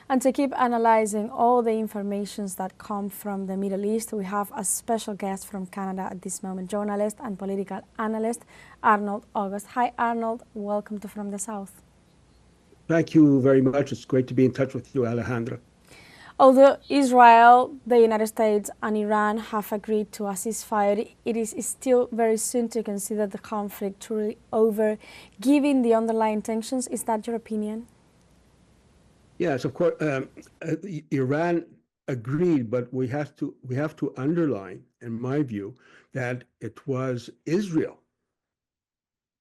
And to keep analyzing all the informations that come from the Middle East, we have a special guest from Canada at this moment, journalist and political analyst, Arnold August. Hi, Arnold. Welcome to From the South. Thank you very much. It's great to be in touch with you, Alejandra. Although Israel, the United States and Iran have agreed to a ceasefire, it is still very soon to consider the conflict truly over, given the underlying tensions. Is that your opinion? Yes, of course. Iran agreed, but we have to underline, in my view, that it was Israel,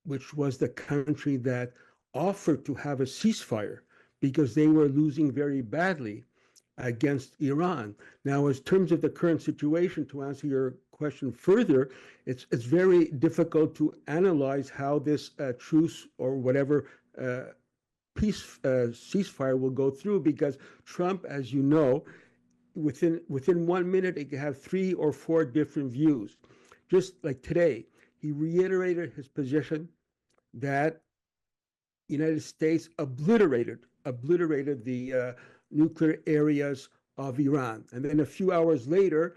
which was the country that offered to have a ceasefire because they were losing very badly against Iran. Now, in terms of the current situation, to answer your question further, it's very difficult to analyze how this truce or whatever ceasefire will go through, because Trump, as you know, within 1 minute, it can have 3 or 4 different views. Just like today, he reiterated his position that United States obliterated the nuclear areas of Iran. And then a few hours later,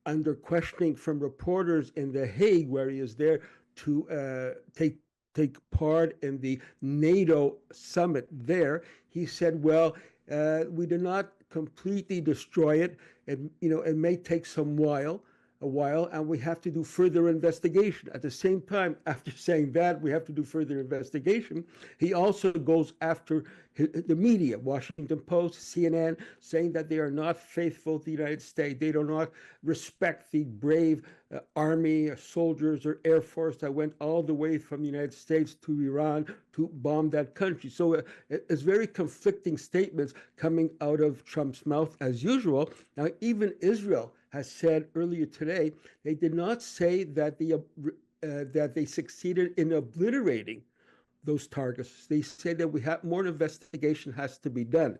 under questioning from reporters in The Hague, where he is there to take part in the NATO summit there, he said, well, we did not completely destroy it. It may take a while, and we have to do further investigation. At the same time, after saying that, we have to do further investigation, he also goes after the media, Washington Post, CNN, saying that they are not faithful to the United States. They do not respect the brave army, soldiers, or Air Force that went all the way from the United States to Iran to bomb that country. So it's very conflicting statements coming out of Trump's mouth, as usual. Now, even Israel has said earlier today, they did not say that they succeeded in obliterating those targets. They said that more investigation has to be done.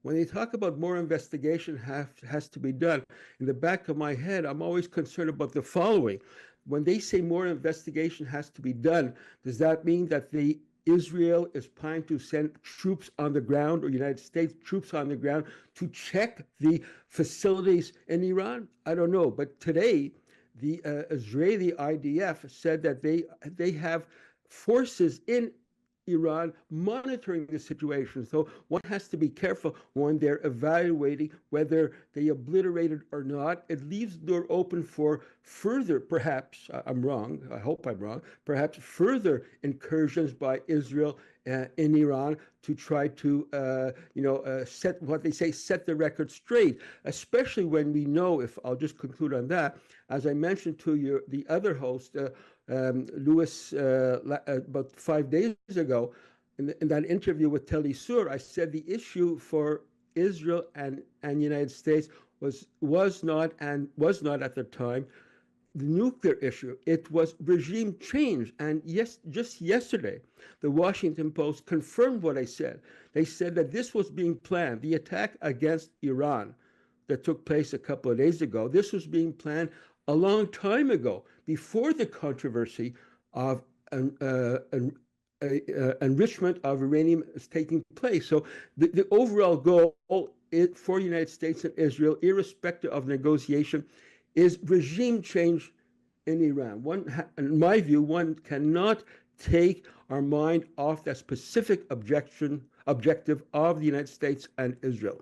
When they talk about more investigation has to be done, in the back of my head, I'm always concerned about the following. When they say more investigation has to be done, does that mean that Israel is planning to send troops on the ground, or United States troops on the ground, to check the facilities in Iran? I don't know. But today, the Israeli IDF said that they have forces in Iran monitoring the situation. So one has to be careful when they're evaluating whether they obliterated or not. It leaves the door open for further, perhaps, I'm wrong, I hope I'm wrong, perhaps further incursions by Israel in Iran to try to, set what they say, set the record straight, especially when we know, if I'll just conclude on that, as I mentioned to the other host, Louis, about 5 days ago, in that interview with teleSUR, I said the issue for Israel and United States was not at the time the nuclear issue. It was regime change. And yes, just yesterday, the Washington Post confirmed what I said. They said that this was being planned. The attack against Iran that took place a couple of days ago, this was being planned a long time ago, before the controversy of enrichment of uranium is taking place. So the overall goal for the United States and Israel, irrespective of negotiation, is regime change in Iran. In my view, one cannot take our mind off that specific objective of the United States and Israel.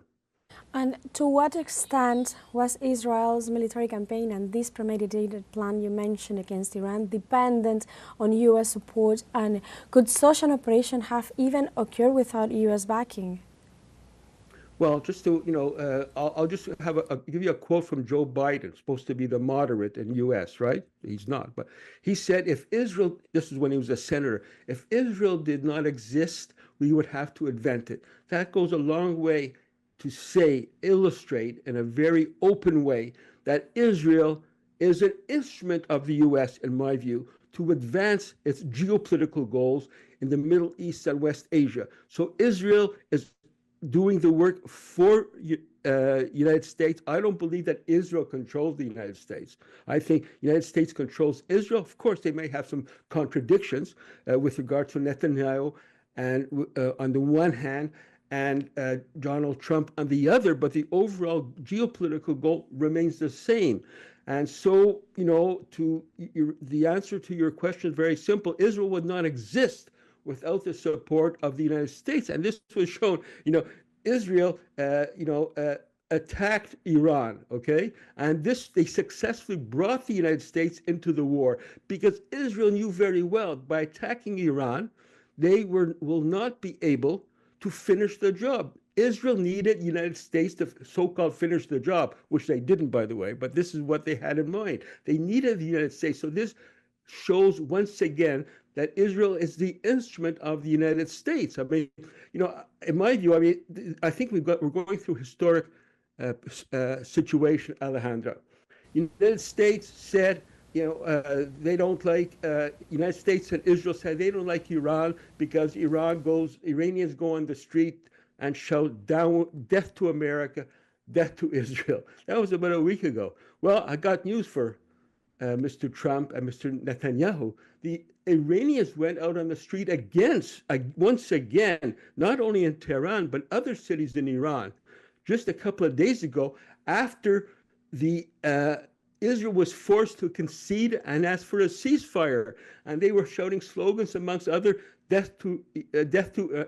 And to what extent was Israel's military campaign and this premeditated plan you mentioned against Iran dependent on U.S. support, and could such an operation have even occurred without U.S. backing? Well, just to, I'll just give you a quote from Joe Biden, supposed to be the moderate in U.S., right? He's not, but he said, if Israel, this is when he was a senator, if Israel did not exist, we would have to invent it. That goes a long way to illustrate in a very open way that Israel is an instrument of the U.S., in my view, to advance its geopolitical goals in the Middle East and West Asia. So Israel is doing the work for United States. I don't believe that Israel controls the United States. I think United States controls Israel. Of course, they may have some contradictions with regard to Netanyahu, and on the one hand, and Donald Trump on the other, but the overall geopolitical goal remains the same. And so, the answer to your question is very simple. Israel would not exist without the support of the United States. And this was shown, Israel, attacked Iran, okay? And they successfully brought the United States into the war because Israel knew very well by attacking Iran, they will not be able to finish the job. Israel needed the United States to so-called finish the job, which they didn't, by the way, but this is what they had in mind. They needed the United States. So this shows once again that Israel is the instrument of the United States. I mean, in my view, I think we're going through historic situation, Alejandra. United States said, they don't like, United States and Israel said they don't like Iran because Iranians go on the street and shout down, death to America, death to Israel. That was about a week ago. Well, I got news for Mr. Trump and Mr. Netanyahu. The Iranians went out on the street once again, not only in Tehran, but other cities in Iran, just a couple of days ago, after the Israel was forced to concede and ask for a ceasefire, and they were shouting slogans amongst other, death to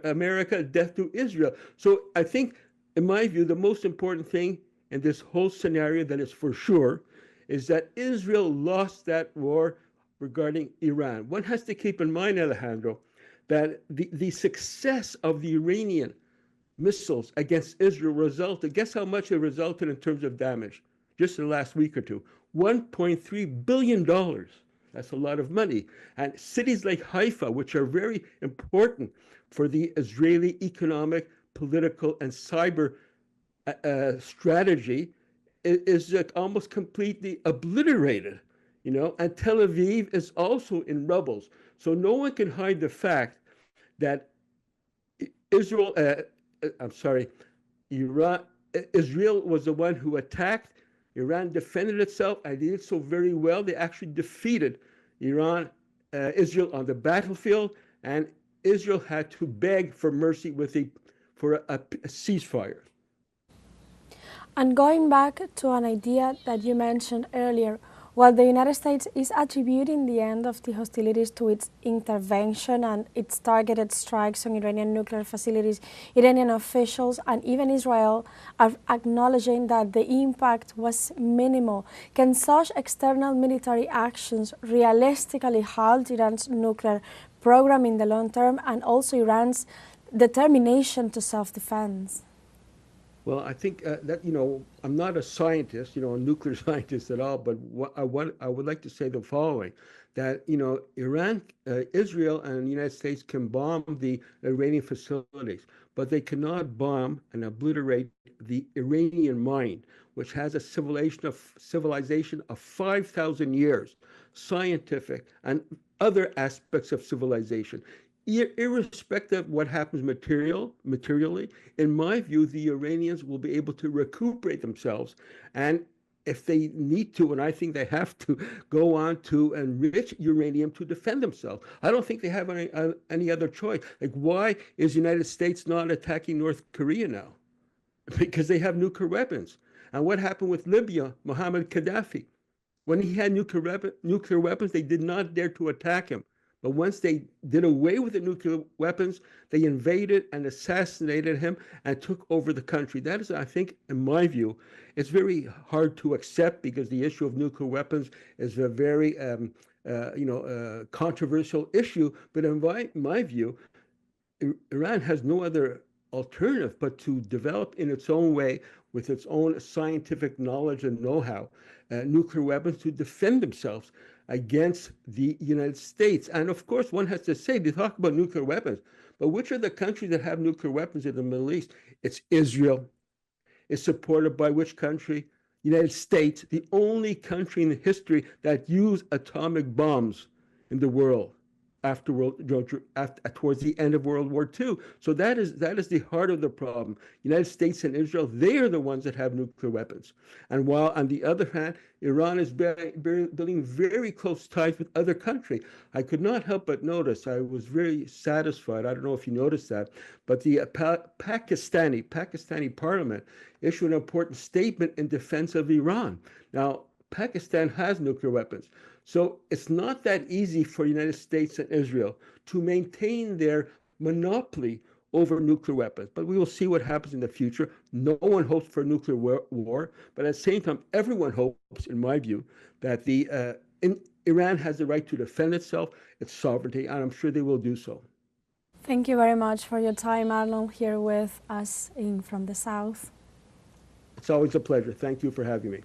America, death to Israel. So I think, in my view, the most important thing in this whole scenario that is for sure is that Israel lost that war regarding Iran. One has to keep in mind, Alejandro, that the success of the Iranian missiles against Israel guess how much it resulted in terms of damage just in the last week or two? $1.3 billion. That's a lot of money. And cities like Haifa, which are very important for the Israeli economic, political, and cyber strategy, is almost completely obliterated, and Tel Aviv is also in rubbles. So no one can hide the fact that Israel was the one who attacked. Iran defended itself, and they did so very well. They actually defeated Israel on the battlefield, and Israel had to beg for mercy for a ceasefire. And going back to an idea that you mentioned earlier, while the United States is attributing the end of the hostilities to its intervention and its targeted strikes on Iranian nuclear facilities, Iranian officials and even Israel are acknowledging that the impact was minimal. Can such external military actions realistically halt Iran's nuclear program in the long term and also Iran's determination to self-defense? Well, I think that, I'm not a scientist, a nuclear scientist at all, but I would like to say the following, that, Iran, Israel and the United States can bomb the Iranian facilities, but they cannot bomb and obliterate the Iranian mind, which has a civilization of 5,000 years, scientific and other aspects of civilization. Irrespective of what happens materially, in my view, the Iranians will be able to recuperate themselves. And if they need to, and I think they have to, go on to enrich uranium to defend themselves. I don't think they have any other choice. Like, why is the United States not attacking North Korea now? Because they have nuclear weapons. And what happened with Libya, Muammar Gaddafi? When he had nuclear weapons, they did not dare to attack him. But once they did away with the nuclear weapons, they invaded and assassinated him and took over the country. That is, I think, in my view, it's very hard to accept because the issue of nuclear weapons is a very, controversial issue. But in my view, Iran has no other alternative but to develop in its own way, with its own scientific knowledge and know-how, nuclear weapons to defend themselves against the United States. And of course, one has to say, they talk about nuclear weapons, but which are the countries that have nuclear weapons in the Middle East? It's Israel. It's supported by which country? United States, the only country in history that used atomic bombs in the world. after towards the end of World War II. So that is the heart of the problem. United States and Israel, they are the ones that have nuclear weapons. And while on the other hand, Iran is building very close ties with other countries. I could not help but notice, I was very satisfied, I don't know if you noticed that, but the Pakistani parliament issued an important statement in defense of Iran. Now, Pakistan has nuclear weapons. So it's not that easy for the United States and Israel to maintain their monopoly over nuclear weapons. But we will see what happens in the future. No one hopes for a nuclear war, but at the same time, everyone hopes, in my view, that Iran has the right to defend itself, its sovereignty, and I'm sure they will do so. Thank you very much for your time, Arnold, here with us from the South. It's always a pleasure. Thank you for having me.